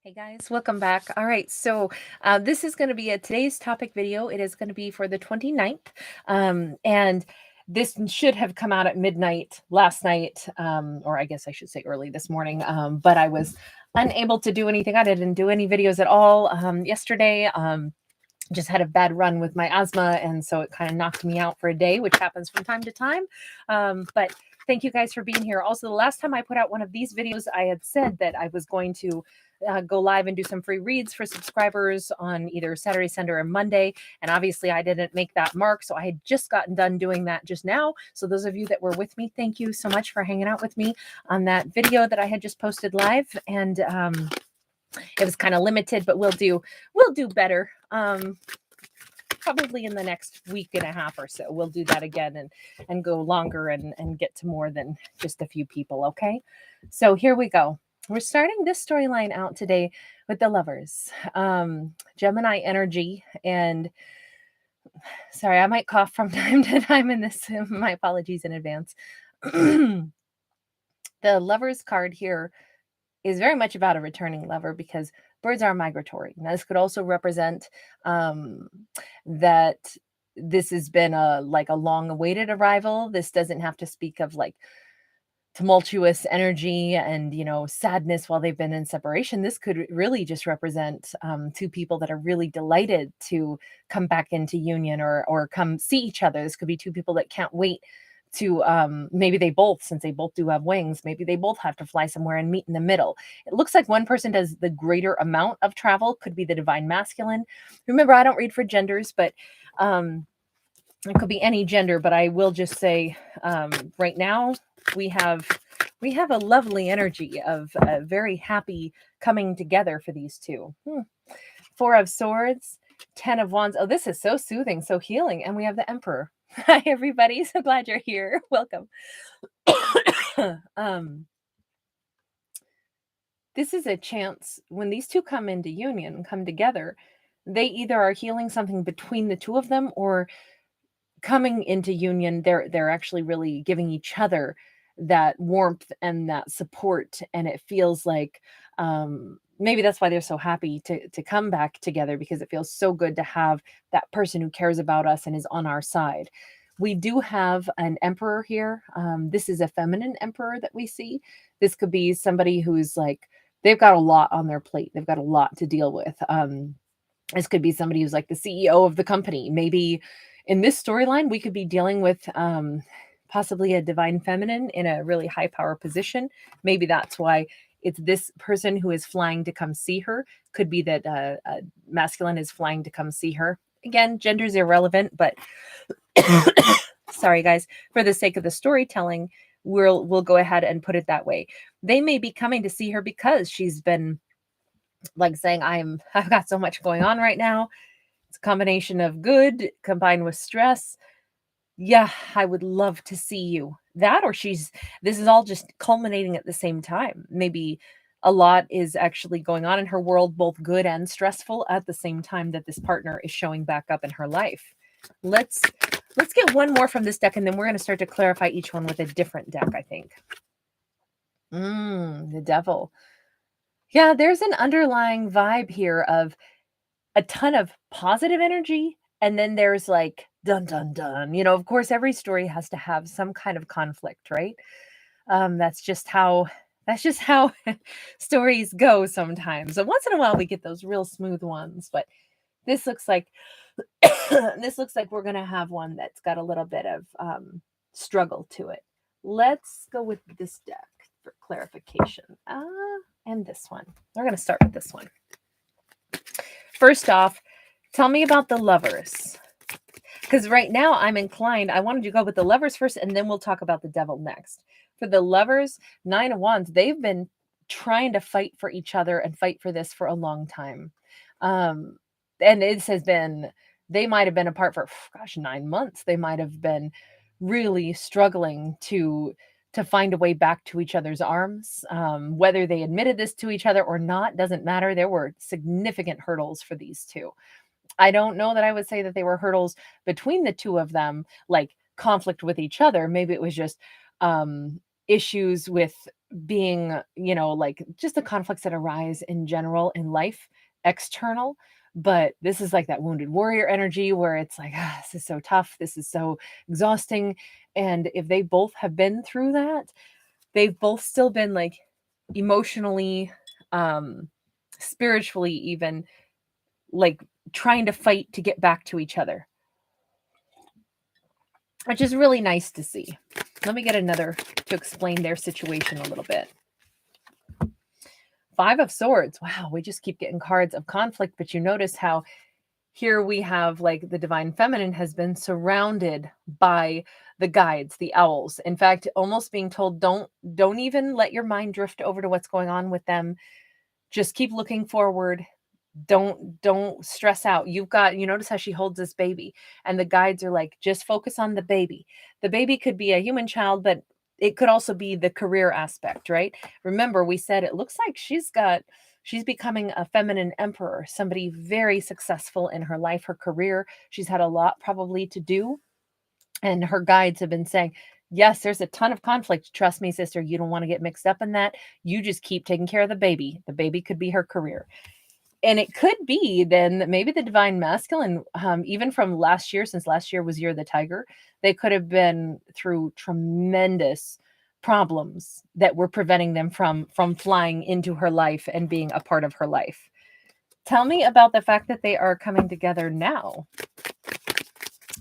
Hey guys, welcome back. All right, so this is going to be today's topic video. It is going to be for the 29th. And this should have come out at midnight last night, or I guess I should say early this morning, but I was unable to do anything. I didn't do any videos at all yesterday. Just had a bad run with my asthma, and so it kind of knocked me out for a day, which happens from time to time. But thank you guys for being here. Also, the last time I put out one of these videos, I had said that I was going to go live and do some free reads for subscribers on either Saturday, Sunday, or Monday. And obviously, I didn't make that mark, so I had just gotten done doing that just now. So those of you that were with me, thank you so much for hanging out with me on that video that I had just posted live. And it was kind of limited, but we'll do better. Probably in the next week and a half or so, we'll do that again and go longer and get to more than just a few people. Okay, so here we go. We're starting this storyline out today with the Lovers, Gemini energy, and sorry, I might cough from time to time in this. My apologies in advance. The Lovers card here is very much about a returning lover because birds are migratory. Now, this could also represent that this has been a long-awaited arrival. This doesn't have to speak of like tumultuous energy and sadness while they've been in separation. This could really just represent two people that are really delighted to come back into union or come see each other. This could be two people that can't wait to maybe they both, since they both do have wings, maybe they both have to fly somewhere and meet in the middle. It looks like one person does the greater amount of travel, could be the divine masculine. Remember, I don't read for genders, but it could be any gender, but I will just say right now we have a lovely energy of a very happy coming together for these two. Four of Swords, 10 of Wands. Oh, this is so soothing, so healing. And we have the Emperor. Hi, everybody. So glad you're here. Welcome. This is a chance when these two come into union, come together, they either are healing something between the two of them or coming into union, they're actually really giving each other that warmth and that support. And it feels like maybe that's why they're so happy to come back together, because it feels so good to have that person who cares about us and is on our side. We do have an emperor here. This is a feminine emperor that we see. This could be somebody who's like, they've got a lot on their plate. They've got a lot to deal with. This could be somebody who's like the CEO of the company. Maybe in this storyline, we could be dealing with possibly a divine feminine in a really high power position. Maybe that's why it's this person who is flying to come see her. Could be that masculine is flying to come see her. Again, gender's irrelevant, but sorry guys, for the sake of the storytelling, we'll go ahead and put it that way. They may be coming to see her because she's been like saying, I've got so much going on right now. It's a combination of good combined with stress. Yeah, I would love to see you. That, or this is all just culminating at the same time. Maybe a lot is actually going on in her world, both good and stressful at the same time that this partner is showing back up in her life. Let's get one more from this deck, and then we're going to start to clarify each one with a different deck, I think. The Devil. Yeah, there's an underlying vibe here of a ton of positive energy, and then there's like dun dun dun. Of course, every story has to have some kind of conflict, right? That's just how stories go sometimes. So once in a while we get those real smooth ones, but this looks like we're gonna have one that's got a little bit of struggle to it. Let's go with this deck for clarification. And this one. We're gonna start with this one. First off, tell me about the Lovers. Because right now I'm inclined, I wanted to go with the Lovers first, and then we'll talk about the Devil next. For the Lovers, 9 of Wands, they've been trying to fight for each other and fight for this for a long time. And it has been, they might have been apart for, 9 months. They might have been really struggling to find a way back to each other's arms. Whether they admitted this to each other or not, doesn't matter. There were significant hurdles for these two. I don't know that I would say that they were hurdles between the two of them, like conflict with each other. Maybe it was just issues with being, like just the conflicts that arise in general in life, external. But this is like that wounded warrior energy where it's like, this is so tough. This is so exhausting. And if they both have been through that, they've both still been like emotionally, spiritually, even like trying to fight to get back to each other, which is really nice to see. Let me get another to explain their situation a little bit. Five of Swords. Wow, we just keep getting cards of conflict, but you notice how here we have like the divine feminine has been surrounded by the guides, the owls. In fact, almost being told, don't even let your mind drift over to what's going on with them. Just keep looking forward. Don't stress out. You notice how she holds this baby, and the guides are like, just focus on the baby. The baby could be a human child, but it could also be the career aspect, right? Remember, we said it looks like she's becoming a feminine emperor, somebody very successful in her life, her career. She's had a lot probably to do. And her guides have been saying, yes, there's a ton of conflict. Trust me, sister, you don't want to get mixed up in that. You just keep taking care of the baby. The baby could be her career. And it could be then that maybe the divine masculine, even from last year, since last year was Year of the Tiger, they could have been through tremendous problems that were preventing them from flying into her life and being a part of her life. Tell me about the fact that they are coming together now.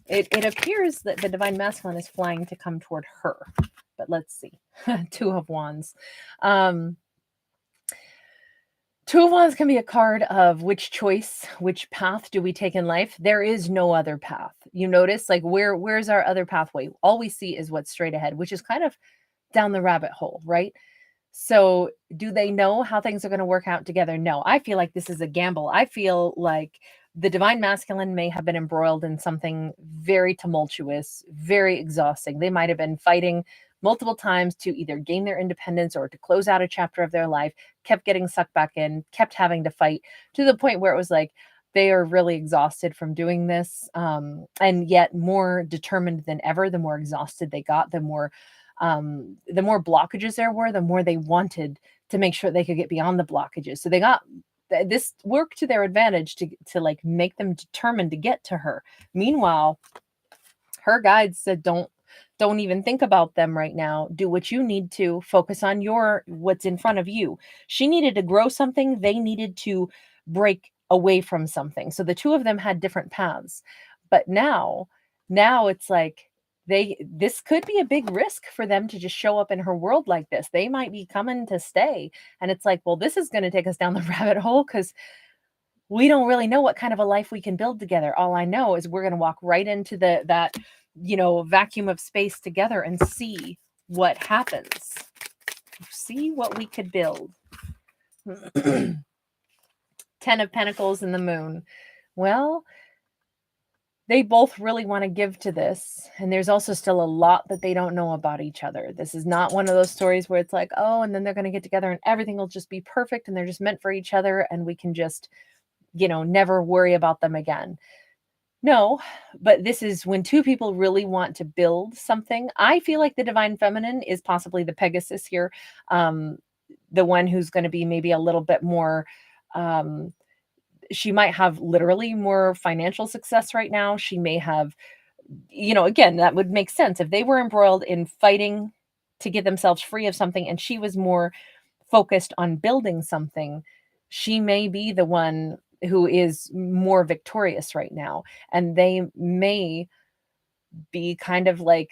It appears that the divine masculine is flying to come toward her, but let's see. Two of Wands. Two of Wands can be a card of which choice, which path do we take in life? There is no other path. You notice, like, where's our other pathway? All we see is what's straight ahead, which is kind of down the rabbit hole, right? So do they know how things are going to work out together? No, I feel like this is a gamble. I feel like the divine masculine may have been embroiled in something very tumultuous, very exhausting. They might have been fighting multiple times to either gain their independence or to close out a chapter of their life, kept getting sucked back in, kept having to fight to the point where it was like they are really exhausted from doing this, and yet more determined than ever. The more exhausted they got, the more blockages there were, the more they wanted to make sure they could get beyond the blockages. So they got this work to their advantage to like make them determined to get to her. Meanwhile, her guides said, don't even think about them right now. Do what you need to. Focus on what's in front of you. She needed to grow something. They needed to break away from something. So the two of them had different paths. But now it's like this could be a big risk for them to just show up in her world like this. They might be coming to stay. And it's like, well, this is going to take us down the rabbit hole because we don't really know what kind of a life we can build together. All I know is we're going to walk right into that vacuum of space together and see what happens. See what we could build. 10 of Pentacles and the Moon. Well, they both really want to give to this. And there's also still a lot that they don't know about each other. This is not one of those stories where it's like, oh, and then they're going to get together and everything will just be perfect and they're just meant for each other and we can just, never worry about them again. No, but this is when two people really want to build something. I feel like the divine feminine is possibly the Pegasus here. The one who's going to be maybe a little bit more, she might have literally more financial success right now. She may have, again, that would make sense if they were embroiled in fighting to get themselves free of something and she was more focused on building something. She may be the one who is more victorious right now. And they may be kind of like,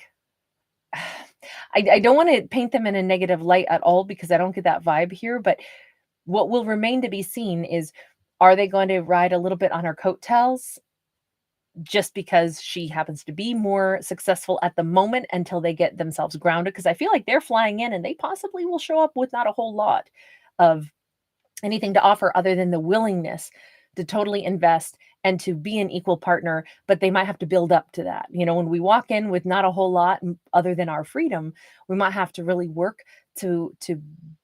I don't want to paint them in a negative light at all because I don't get that vibe here. But what will remain to be seen is, are they going to ride a little bit on her coattails just because she happens to be more successful at the moment until they get themselves grounded? Because I feel like they're flying in and they possibly will show up with not a whole lot of anything to offer other than the willingness to totally invest and to be an equal partner, but they might have to build up to that. When we walk in with not a whole lot other than our freedom, we might have to really work to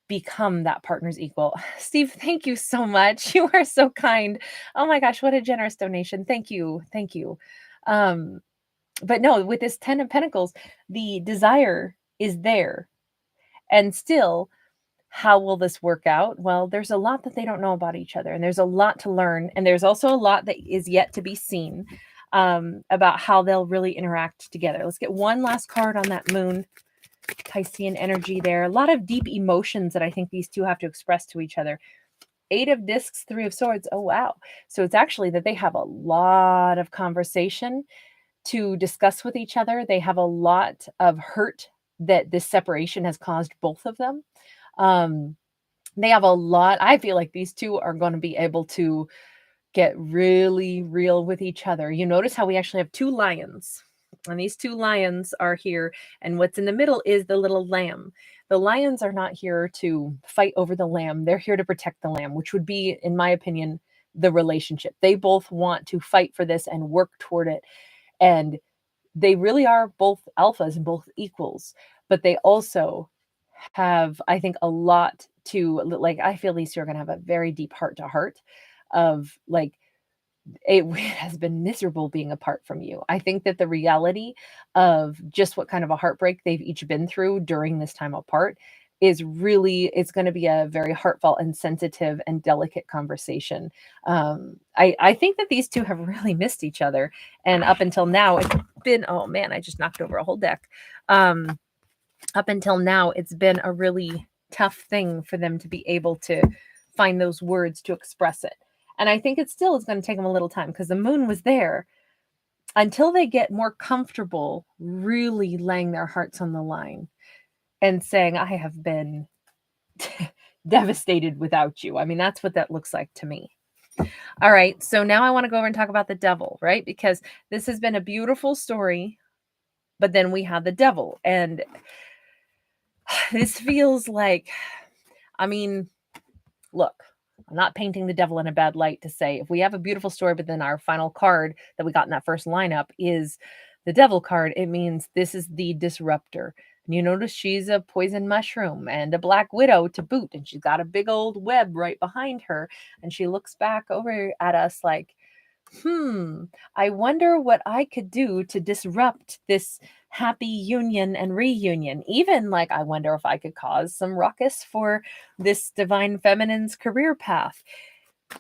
become that partner's equal. Steve, thank you so much. You are so kind. Oh my gosh, what a generous donation. Thank you. Thank you. But no, with this 10 of Pentacles, the desire is there. And still, How will this work out? Well, there's a lot that they don't know about each other, and there's a lot to learn, and there's also a lot that is yet to be seen about how they'll really interact together. Let's get one last card on that moon. Piscean energy there. A lot of deep emotions that I think these two have to express to each other. 8 of Discs, 3 of Swords. Oh, wow. So it's actually that they have a lot of conversation to discuss with each other. They have a lot of hurt that this separation has caused both of them. They have a lot. I feel like these two are going to be able to get really real with each other. You notice how we actually have 2 lions, and these 2 lions are here, and what's in the middle is the little lamb. The lions are not here to fight over the lamb. They're here to protect the lamb, which would be, in my opinion, the relationship. They both want to fight for this and work toward it. And they really are both alphas and both equals, but they also have, I think, a lot to, like, I feel these two are going to have a very deep heart to heart of like, it has been miserable being apart from you. I think that the reality of just what kind of a heartbreak they've each been through during this time apart is really, it's going to be a very heartfelt and sensitive and delicate conversation. I think that these two have really missed each other. And up until now, it's been, oh man, I just knocked over a whole deck. Up until now, it's been a really tough thing for them to be able to find those words to express it. And I think it still is going to take them a little time because the moon was there until they get more comfortable really laying their hearts on the line and saying, I have been devastated without you. I mean, that's what that looks like to me. All right. So now I want to go over and talk about the devil, right? Because this has been a beautiful story, but then we have the devil. And this feels like, I mean, look, I'm not painting the devil in a bad light to say if we have a beautiful story, but then our final card that we got in that first lineup is the devil card, it means this is the disruptor. And you notice she's a poison mushroom and a black widow to boot, and she's got a big old web right behind her. And she looks back over at us like, I wonder what I could do to disrupt this happy union and reunion. Even like, I wonder if I could cause some ruckus for this divine feminine's career path.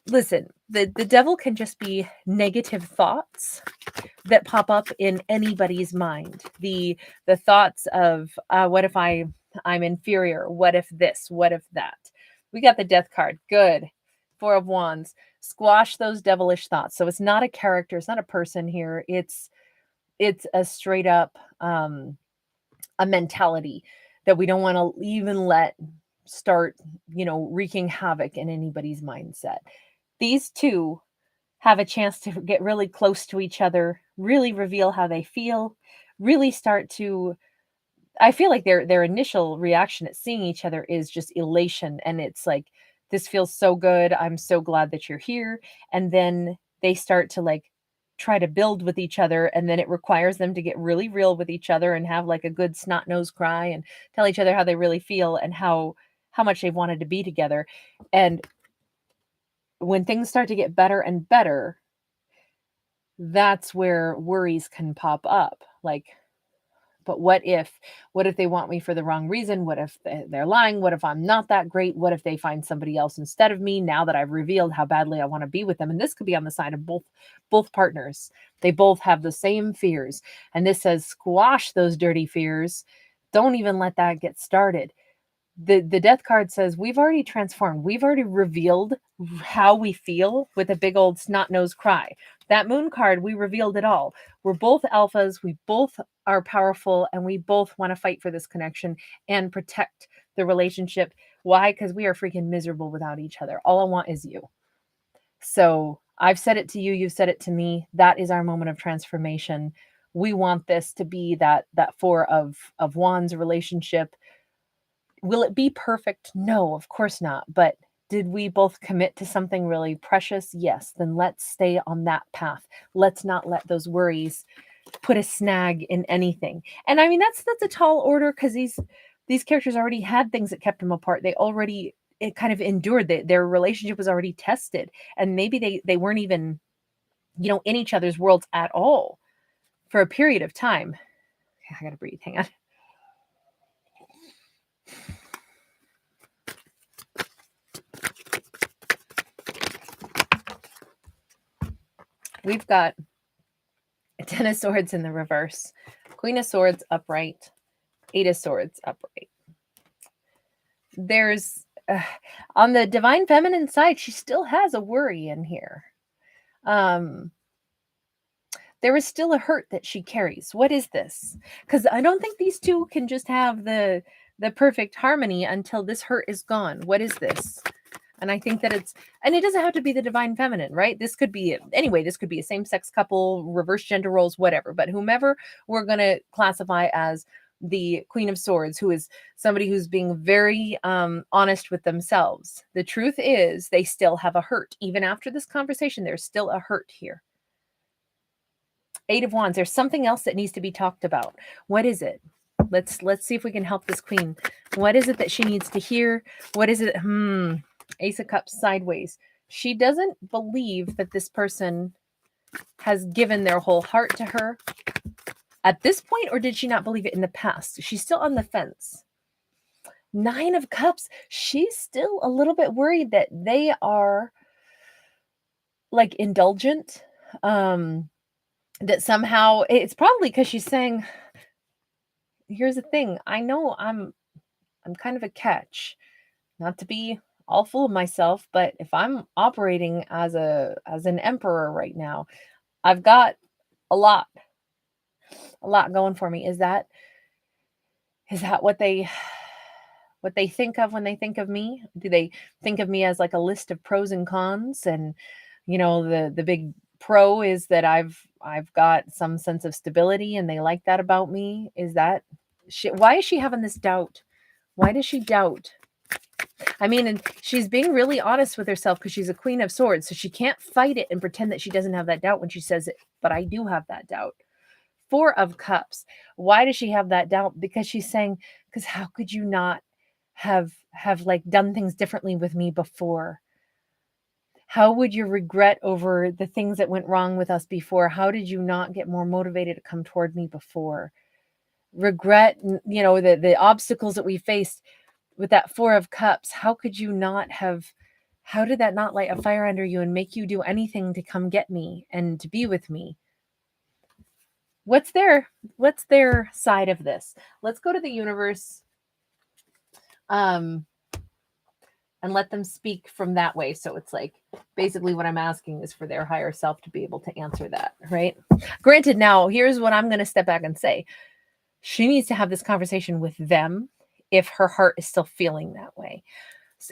Listen, the devil can just be negative thoughts that pop up in anybody's mind. The thoughts of what if I'm inferior? What if this? What if that? We got the death card. Good. 4 of Wands. Squash those devilish thoughts. So it's not a character, it's not a person here. It's a straight up a mentality that we don't want to even let start, wreaking havoc in anybody's mindset. These two have a chance to get really close to each other, really reveal how they feel, really start to, I feel like their initial reaction at seeing each other is just elation, and it's like, this feels so good. I'm so glad that you're here. And then they start to like try to build with each other, and then it requires them to get really real with each other and have like a good snot nose cry and tell each other how they really feel and how much they've wanted to be together. And when things start to get better and better, that's where worries can pop up. Like, but what if they want me for the wrong reason? What if they're lying? What if I'm not that great? What if they find somebody else instead of me now that I've revealed how badly I want to be with them? And this could be on the side of both partners. They both have the same fears. And this says, squash those dirty fears. Don't even let that get started. The death card says, we've already transformed. We've already revealed how we feel with a big old snot nose cry. That moon card, we revealed it all. We're both alphas. We both are powerful, and we both want to fight for this connection and protect the relationship. Why? Because we are freaking miserable without each other. All I want is you. So I've said it to you. You've said it to me. That is our moment of transformation. We want this to be that 4 of Wands relationship. Will it be perfect? No, of course not. But did we both commit to something really precious? Yes. Then let's stay on that path. Let's not let those worries put a snag in anything. And I mean, that's a tall order, because these characters already had things that kept them apart. They already, it kind of endured. Their relationship was already tested, and maybe they weren't even, in each other's worlds at all for a period of time. I gotta breathe. Hang on. we've got Ten of Swords in the reverse, Queen of Swords upright, Eight of Swords upright. There's on the divine feminine side, she still has a worry in here. There is still a hurt that she carries. What is this? Because I don't think these two can just have the perfect harmony until this hurt is gone. What is this? And I think that and it doesn't have to be the divine feminine, right? This could be, anyway, this could be a same-sex couple, reverse gender roles, whatever. But whomever we're going to classify as the Queen of Swords, who is somebody who's being very honest with themselves. The truth is they still have a hurt. Even after this conversation, there's still a hurt here. Eight of Wands. There's something else that needs to be talked about. What is it? Let's see if we can help this queen. What is it that she needs to hear? What is it? Ace of Cups sideways. She doesn't believe that this person has given their whole heart to her at this point, or did she not believe it in the past? She's still on the fence. Nine of Cups. She's still a little bit worried that they are like indulgent. That somehow it's probably because she's saying, here's the thing. I know I'm kind of a catch, not to be all full of myself, but if I'm operating as an emperor right now, I've got a lot going for me. Is that what they think of when they think of me? Do they think of me as like a list of pros and cons? And the big pro is that I've got some sense of stability and they like that about me. Is that why is she having this doubt? Why does she doubt? I mean, and she's being really honest with herself because she's a Queen of Swords, so she can't fight it and pretend that she doesn't have that doubt when she says it, but I do have that doubt. Four of Cups. Why does she have that doubt? Because she's saying, because how could you not have like done things differently with me before? How would you regret over the things that went wrong with us before? How did you not get more motivated to come toward me before? Regret, the obstacles that we faced with that Four of Cups. How could you not have, how did that not light a fire under you and make you do anything to come get me and to be with me? What's their side of this? Let's go to the universe. And let them speak from that way. So it's like, basically what I'm asking is for their higher self to be able to answer that, right? Granted, now, here's what I'm going to step back and say. She needs to have this conversation with them if her heart is still feeling that way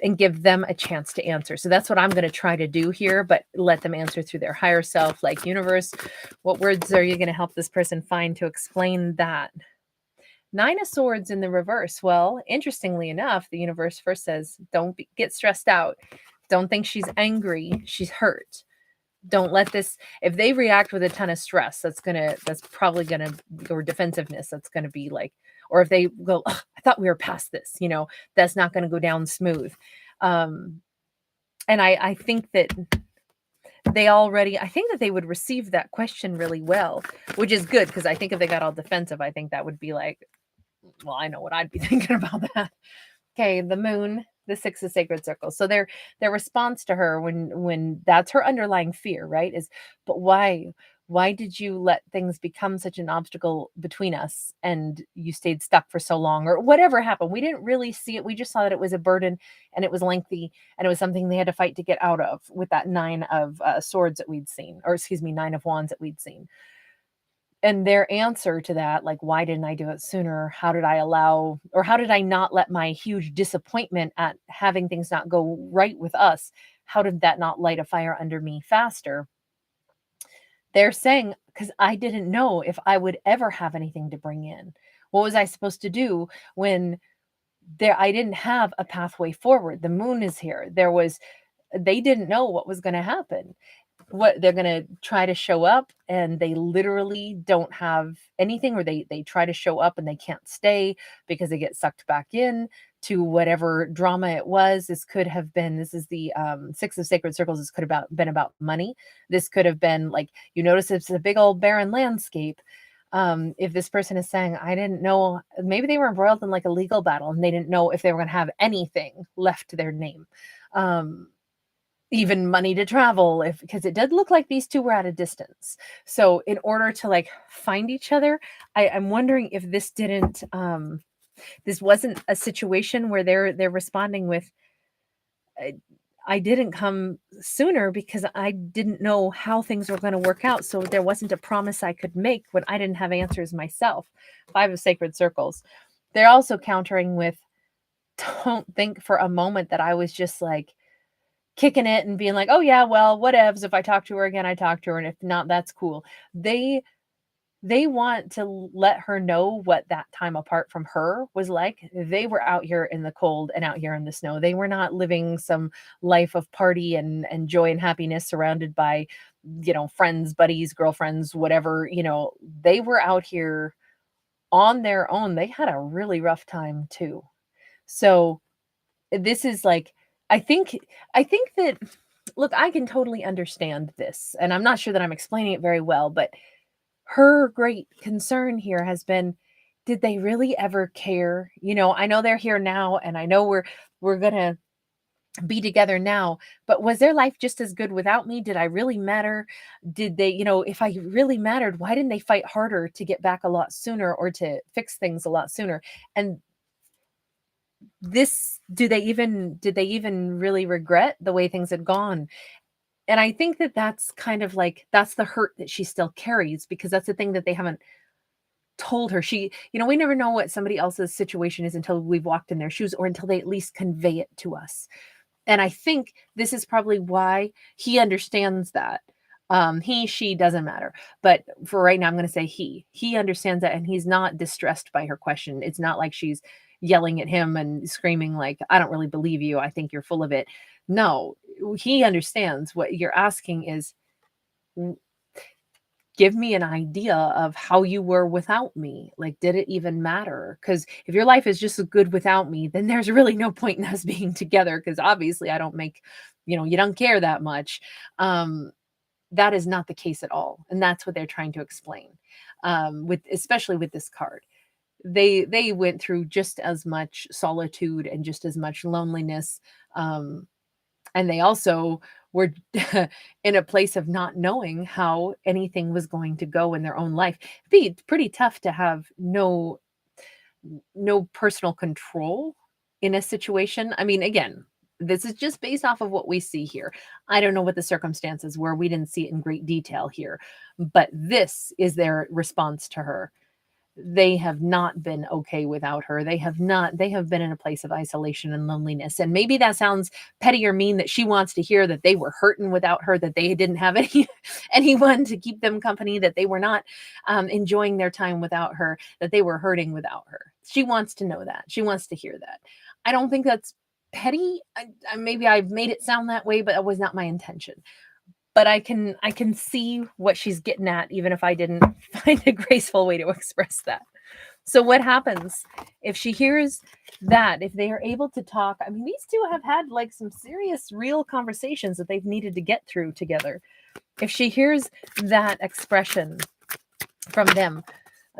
and give them a chance to answer. So that's what I'm going to try to do here, but let them answer through their higher self. Like, universe, what words are you going to help this person find to explain that? Nine of Swords in the reverse. Well, interestingly enough, the universe first says, don't get stressed out. Don't think she's angry. She's hurt. Don't let this, if they react with a ton of stress, that's probably gonna, or defensiveness, that's gonna be like, or if they go, I thought we were past this, that's not gonna go down smooth. And I think that I think that they would receive that question really well, which is good, because I think if they got all defensive, I think that would be like, well, I know what I'd be thinking about that. Okay, the Moon, the Six of Sacred Circles. So their response to her when that's her underlying fear, right, is, but why did you let things become such an obstacle between us and you stayed stuck for so long, or whatever happened? We didn't really see it. We just saw that it was a burden and it was lengthy and it was something they had to fight to get out of with that Nine of Swords that we'd seen, or excuse me, Nine of Wands that we'd seen. And their answer to that, like, why didn't I do it sooner? How did I not let my huge disappointment at having things not go right with us, how did that not light a fire under me faster? They're saying, because I didn't know if I would ever have anything to bring in. What was I supposed to do when I didn't have a pathway forward? The Moon is here. They didn't know what was going to happen. What they're going to try to show up and they literally don't have anything, or they try to show up and they can't stay because they get sucked back in to whatever drama it was. This is the Six of Sacred Circles. This could have been about money. This could have been like, you notice it's a big old barren landscape. If this person is saying, I didn't know, maybe they were embroiled in like a legal battle and they didn't know if they were going to have anything left to their name. even money to travel, if because it did look like these two were at a distance. So in order to like find each other, I'm wondering if this didn't this wasn't a situation where they're responding with I didn't come sooner because I didn't know how things were going to work out. So there wasn't a promise I could make when I didn't have answers myself. Five of Sacred Circles. They're also countering with, don't think for a moment that I was just like kicking it and being like, oh yeah, well, whatevs. If I talk to her again, I talk to her. And if not, that's cool. They want to let her know what that time apart from her was like. They were out here in the cold and out here in the snow. They were not living some life of party and joy and happiness surrounded by, friends, buddies, girlfriends, whatever. They were out here on their own. They had a really rough time too. So this is like, I think that, look, I can totally understand this, and I'm not sure that I'm explaining it very well, but her great concern here has been, did they really ever care? I know they're here now, and I know we're gonna be together now, but was their life just as good without me? Did I really matter? Did they, if I really mattered, why didn't they fight harder to get back a lot sooner or to fix things a lot sooner? And this, did they even really regret the way things had gone? And I think that that's kind of like, that's the hurt that she still carries, because that's the thing that they haven't told her. We never know what somebody else's situation is until we've walked in their shoes, or until they at least convey it to us. And I think this is probably why he understands that. She doesn't matter. But for right now, I'm going to say he understands that, and he's not distressed by her question. It's not like she's yelling at him and screaming like, I don't really believe you. I think you're full of it. No, he understands. What you're asking is, give me an idea of how you were without me. Like, did it even matter? Because if your life is just as good without me, then there's really no point in us being together, because obviously I don't make, you don't care that much. That is not the case at all. And that's what they're trying to explain, especially with this card. They went through just as much solitude and just as much loneliness. And they also were in a place of not knowing how anything was going to go in their own life. It'd be pretty tough to have no personal control in a situation. I mean, again, this is just based off of what we see here. I don't know what the circumstances were. We didn't see it in great detail here, but this is their response to her. They have not been okay without her. They have been in a place of isolation and loneliness. And maybe that sounds petty or mean, that she wants to hear that they were hurting without her, that they didn't have anyone to keep them company, that they were not enjoying their time without her, that they were hurting without her. She wants to know that. She wants to hear that. I don't think that's petty. Maybe I've made it sound that way, but that was not my intention. But I can see what she's getting at, even if I didn't find a graceful way to express that. So what happens if she hears that, if they are able to talk? I mean, these two have had like some serious, real conversations that they've needed to get through together. If she hears that expression from them,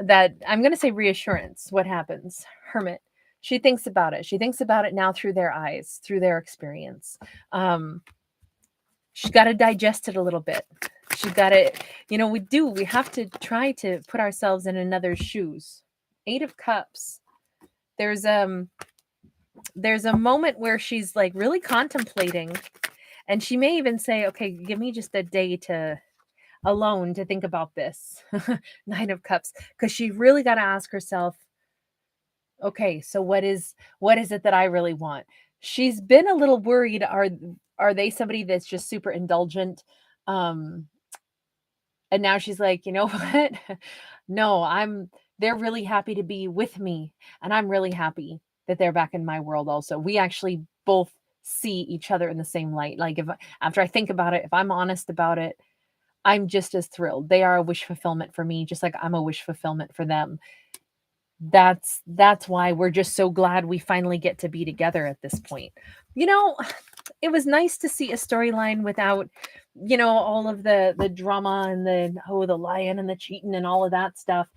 that, I'm going to say reassurance, what happens? Hermit. She thinks about it. She thinks about it now through their eyes, through their experience. She's got to digest it a little bit. She's got to, we have to try to put ourselves in another's shoes. 8 of Cups. There's a moment where she's like really contemplating, and she may even say, okay, give me just a day alone to think about this. 9 of Cups. Because she really got to ask herself, okay, so what is it that I really want? She's been a little worried. Are they somebody that's just super indulgent? And now she's like, you know what? No, they're really happy to be with me. And I'm really happy that they're back in my world also. We actually both see each other in the same light. Like, after I think about it, if I'm honest about it, I'm just as thrilled. They are a wish fulfillment for me, just like I'm a wish fulfillment for them. That's why we're just so glad we finally get to be together at this point. It was nice to see a storyline without, all of the drama and the lion and the cheating and all of that stuff.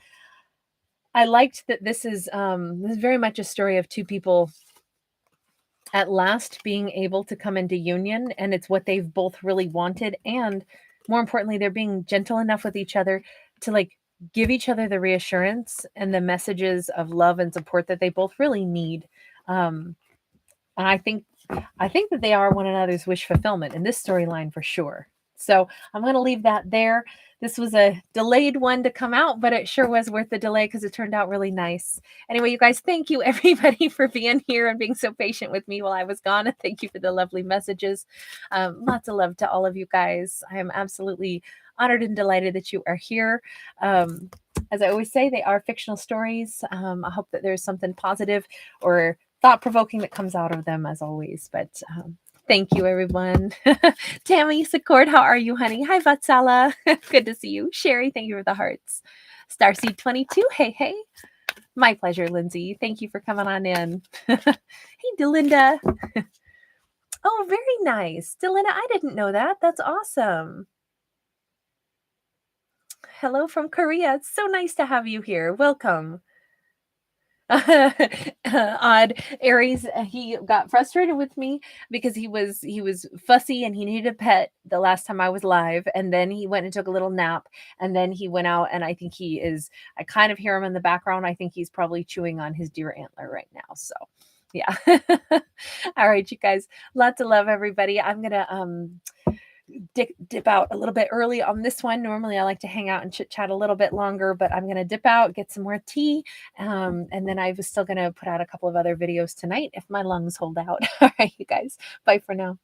I liked that this is very much a story of two people at last being able to come into union, and it's what they've both really wanted. And more importantly, they're being gentle enough with each other to like give each other the reassurance and the messages of love and support that they both really need. And I think that they are one another's wish fulfillment in this storyline for sure. So I'm going to leave that there. This was a delayed one to come out, but it sure was worth the delay because it turned out really nice. Anyway, you guys, thank you everybody for being here and being so patient with me while I was gone. And thank you for the lovely messages. Lots of love to all of you guys. I am absolutely honored and delighted that you are here. As I always say, they are fictional stories. I hope that there's something positive or thought-provoking that comes out of them as always. But thank you, everyone. Tammy Secord, how are you, honey? Hi, Vatsala. Good to see you. Sherry, thank you for the hearts. Starseed 22, hey. My pleasure, Lindsay. Thank you for coming on in. Hey, Delinda. Oh, very nice. Delinda, I didn't know that. That's awesome. Hello from Korea. It's so nice to have you here. Welcome. Odd Aries, he got frustrated with me because he was fussy and he needed a pet the last time I was live, and then he went and took a little nap, and then he went out, and I think I kind of hear him in the background. I think he's probably chewing on his deer antler right now. So yeah. All right, you guys, lots of love, everybody. I'm gonna dip out a little bit early on this one. Normally I like to hang out and chit chat a little bit longer, but I'm going to dip out, get some more tea. And then I was still going to put out a couple of other videos tonight if my lungs hold out. All right, you guys, bye for now.